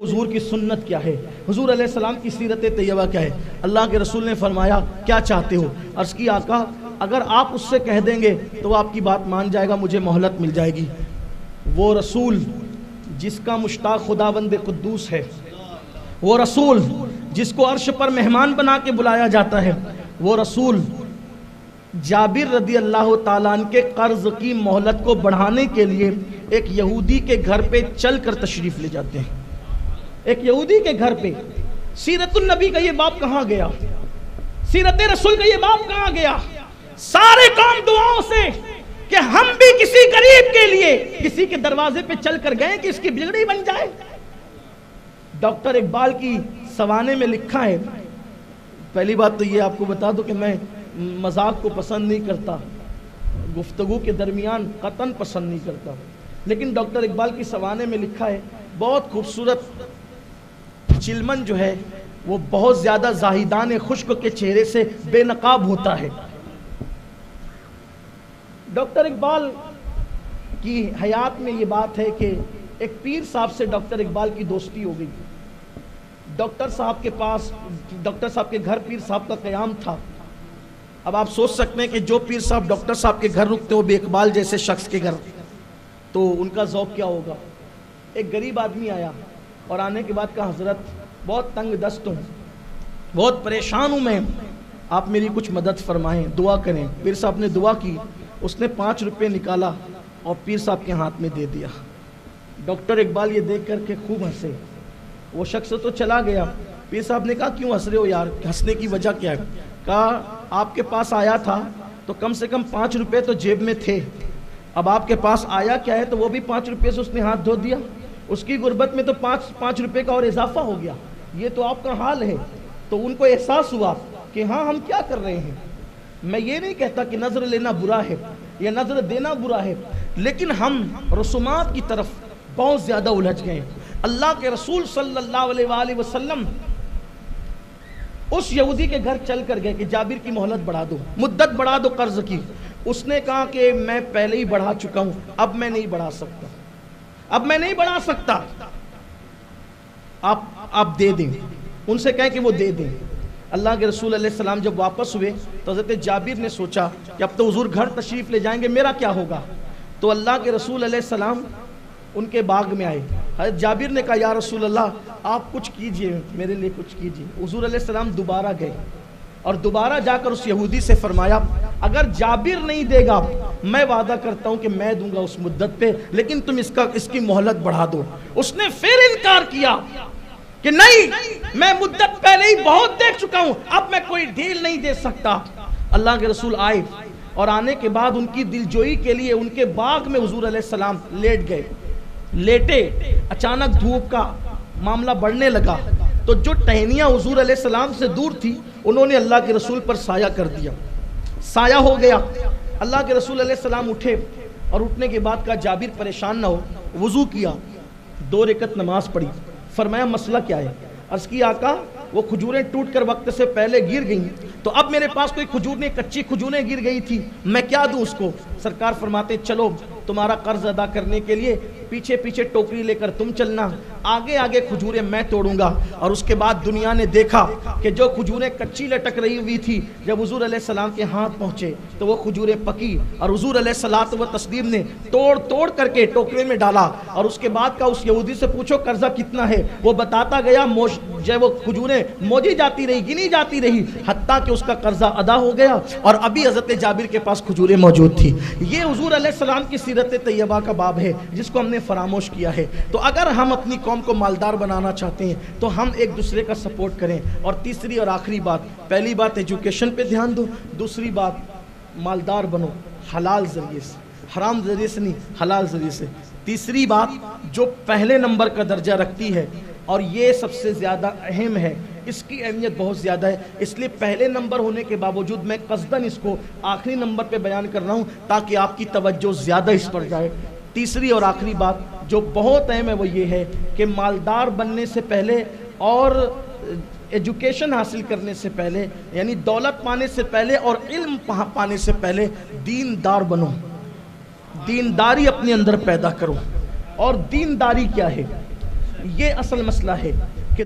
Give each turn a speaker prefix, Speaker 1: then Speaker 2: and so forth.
Speaker 1: حضور کی سنت کیا ہے، حضور علیہ السلام کی سیرت طیبہ کیا ہے۔ اللہ کے رسول نے فرمایا کیا چاہتے ہو؟ عرض کی آقا اگر آپ اس سے کہہ دیں گے تو وہ آپ کی بات مان جائے گا، مجھے مہلت مل جائے گی۔ وہ رسول جس کا مشتاق خداوند قدوس ہے، وہ رسول جس کو عرش پر مہمان بنا کے بلایا جاتا ہے، وہ رسول جابر رضی اللہ تعالیٰ عنہ کے قرض کی مہلت کو بڑھانے کے لیے ایک یہودی کے گھر پہ چل کر تشریف لے جاتے ہیں۔ ایک یہودی کے گھر پہ سیرت النبی کا یہ باب کہاں گیا؟ سیرت رسول کا یہ باب کہاں گیا؟ سارے کام دعاؤں سے کہ ہم بھی کسی غریب کے لیے کسی کے دروازے پہ چل کر گئے کہ اس کی بگڑی بن جائے۔ ڈاکٹر اقبال کی سوانے میں لکھا ہے، پہلی بات تو یہ آپ کو بتا دو کہ میں مذاق کو پسند نہیں کرتا، گفتگو کے درمیان قطعاً پسند نہیں کرتا، لیکن ڈاکٹر اقبال کی سوانے میں لکھا ہے بہت خوبصورت چلمن جو ہے وہ بہت زیادہ زاہدان خشک کے چہرے سے بے نقاب ہوتا ہے۔ ڈاکٹر اقبال کی حیات میں یہ بات ہے کہ ایک پیر صاحب سے ڈاکٹر اقبال کی دوستی ہو گئی۔ ڈاکٹر صاحب کے پاس، ڈاکٹر صاحب کے گھر پیر صاحب کا قیام تھا۔ اب آپ سوچ سکتے ہیں کہ جو پیر صاحب ڈاکٹر صاحب کے گھر رکتے ہو بے اقبال جیسے شخص کے گھر، تو ان کا ذوق کیا ہوگا۔ ایک غریب آدمی آیا اور آنے کے بعد کہا حضرت بہت تنگ دست ہوں، بہت پریشان ہوں میں، آپ میری کچھ مدد فرمائیں، دعا کریں۔ پیر صاحب نے دعا کی، اس نے 5 روپے نکالا اور پیر صاحب کے ہاتھ میں دے دیا۔ ڈاکٹر اقبال یہ دیکھ کر کے خوب ہنسے۔ وہ شخص تو چلا گیا۔ پیر صاحب نے کہا کیوں ہنس رہے ہو یار، ہنسنے کی وجہ کیا ہے؟ کہا آپ کے پاس آیا تھا تو کم سے کم 5 روپے تو جیب میں تھے، اب آپ کے پاس آیا کیا ہے تو وہ بھی 5 روپے سے اس نے ہاتھ دھو دیا، اس کی غربت میں تو 5 روپے کا اور اضافہ ہو گیا، یہ تو آپ کا حال ہے۔ تو ان کو احساس ہوا کہ ہاں ہم کیا کر رہے ہیں۔ میں یہ نہیں کہتا کہ نظر لینا برا ہے یا نظر دینا برا ہے، لیکن ہم رسومات کی طرف بہت زیادہ الجھ گئے۔ اللہ کے رسول صلی اللہ علیہ وآلہ وسلم اس یہودی کے گھر چل کر گئے کہ جابر کی مہلت بڑھا دو، مدت بڑھا دو قرض کی۔ اس نے کہا کہ میں پہلے ہی بڑھا چکا ہوں، اب میں نہیں بڑھا سکتا، اب میں نہیں بڑھا سکتا، آپ دے دیں، ان سے کہیں کہ وہ دے دیں۔ اللہ کے رسول علیہ السلام جب واپس ہوئے تو حضرت جابر نے سوچا کہ اب تو حضور گھر تشریف لے جائیں گے، میرا کیا ہوگا۔ تو اللہ کے رسول علیہ السلام ان کے باغ میں آئے۔ حضرت جابر نے کہا یا رسول اللہ آپ کچھ کیجئے، میرے لیے کچھ کیجئے۔ حضور علیہ السلام دوبارہ گئے اور دوبارہ جا کر اس یہودی سے فرمایا اگر جابر نہیں دے گا میں وعدہ کرتا ہوں کہ میں دوں گا اس مدت پہ، لیکن تم اس کی مہلت بڑھا دو۔ اس نے پھر انکار کیا کہ نہیں، میں مدت پہلے ہی بہت دیکھ چکا ہوں، اب میں کوئی ڈھیل نہیں دے سکتا۔ اللہ کے رسول آئے اور آنے کے بعد ان کی دلجوئی کے لیے ان کے باغ میں حضور علیہ السلام لیٹ گئے۔ لیٹے، اچانک دھوپ کا معاملہ بڑھنے لگا تو جو ٹہنیاں حضور علیہ السلام سے دور تھی انہوں نے اللہ کے رسول پر سایہ کر دیا، سایہ ہو گیا۔ اللہ کے رسول علیہ السلام اٹھے اور اٹھنے کے بعد کہا جابر پریشان نہ ہو، وضو کیا، 2 رکعت نماز پڑھی۔ فرمایا مسئلہ کیا ہے؟ عرض کی آقا وہ کھجوریں ٹوٹ کر وقت سے پہلے گر گئیں تو اب میرے پاس کوئی کھجور نہیں، کچی کھجوریں گر گئی تھی، میں کیا دوں اس کو؟ سرکار فرماتے چلو تمہارا قرض ادا کرنے کے لیے پیچھے پیچھے ٹوکری لے کر تم چلنا، آگے آگے کھجوریں میں توڑوں گا۔ اور اس کے بعد دنیا نے دیکھا کہ جو کھجوریں کچی لٹک رہی ہوئی تھی جب حضور علیہ السلام کے ہاتھ پہنچے تو وہ کھجوریں پکی اور حضور علیہ الصلوۃ والتسلیم نے توڑ کر کے ٹوکرے میں ڈالا۔ اور اس کے بعد کہا اس یہودی سے پوچھو قرضہ کتنا ہے، وہ بتاتا گیا، جو وہ کھجوریں موجی جاتی رہی، گنی جاتی رہی، حتیٰ کہ اس کا قرضہ ادا ہو گیا اور ابھی حضرت جابر کے پاس کھجوریں موجود تھی۔ یہ حضور علیہ السلام کی سیرت طیبہ کا باب ہے جس کو ہم نے فراموش کیا ہے۔ تو اگر ہم اپنی قوم کو مالدار بنانا چاہتے ہیں تو ہم ایک دوسرے کا سپورٹ کریں۔ اور تیسری اور آخری بات، پہلی بات ایجوکیشن پہ دھیان دو، دوسری بات مالدار بنو حلال ذریعے سے، حرام ذریعے سے نہیں، حلال ذریعے سے۔ تیسری بات جو پہلے نمبر کا درجہ رکھتی ہے اور یہ سب سے زیادہ اہم ہے، اس کی اہمیت بہت زیادہ ہے، اس لیے پہلے نمبر ہونے کے باوجود میں قصداً اس کو آخری نمبر پہ بیان کر رہا ہوں تاکہ آپ کی توجہ زیادہ اس پر جائے۔ تیسری اور آخری بات جو بہت اہم ہے وہ یہ ہے کہ مالدار بننے سے پہلے اور ایجوکیشن حاصل کرنے سے پہلے، یعنی دولت پانے سے پہلے اور علم پانے سے پہلے دیندار بنو، دینداری اپنے اندر پیدا کرو۔ اور دینداری کیا ہے؟ یہ اصل مسئلہ ہے کہ